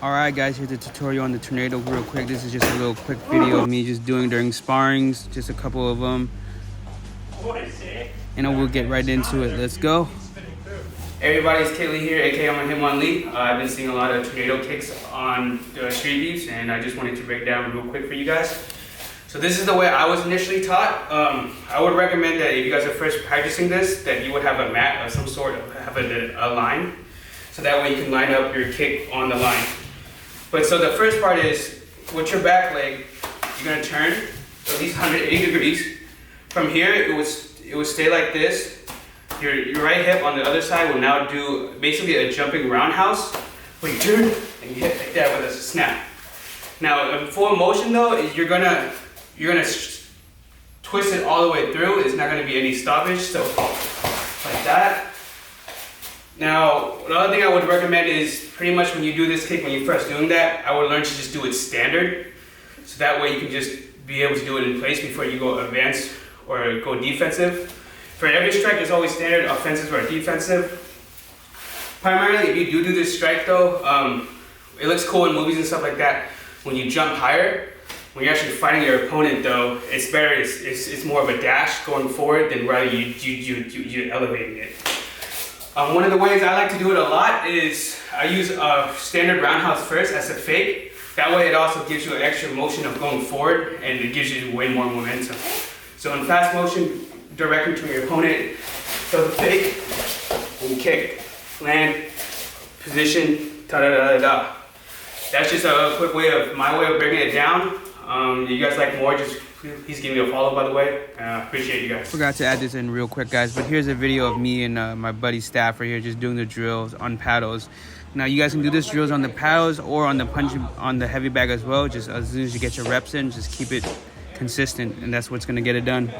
Alright guys, here's the tutorial on the tornado real quick. This is just a little quick video of me just doing during sparrings, just a couple of them. And we'll get right into it. Let's go. Hey everybody, it's Kaylee here, aka I'm Him on Lee. I've been seeing a lot of tornado kicks on the street views, and I just wanted to break down real quick for you guys. So this is the way I was initially taught. I would recommend that if you guys are first practicing this, that you would have a mat of some sort, have a line, so that way you can line up your kick on the line. But so the first part is, with your back leg, you're gonna turn at least 180 degrees. From here, it would stay like this. Your right hip on the other side will now do basically a jumping roundhouse, where you turn and you hit like that with a snap. Now, in full motion though, you're gonna twist it all the way through. It's not gonna be any stoppage, so like that. Now, the other thing I would recommend is pretty much when you do this kick, when you're first doing that, I would learn to just do it standard. So that way you can just be able to do it in place before you go advanced or go defensive. For every strike, there's always standard, offensive or defensive. Primarily, if you do this strike though, it looks cool in movies and stuff like that. When you jump higher, when you're actually fighting your opponent though, it's better, it's more of a dash going forward than rather you elevating it. One of the ways I like to do it a lot is I use a standard roundhouse first as a fake. That way it also gives you an extra motion of going forward, and it gives you way more momentum. So in fast motion, directly to your opponent, throw the fake, and kick, land, position, da-da-da-da-da. That's just a quick way of, my way of breaking it down. You guys like more, just please give me a follow, by the way. Appreciate you guys. Forgot to add this in real quick, guys, but here's a video of me and my buddy Staff right here just doing the drills on paddles. Now you guys can do this drills on the paddles or on the on the heavy bag as well. Just as soon as you get your reps in, just keep it consistent, and that's what's gonna get it done.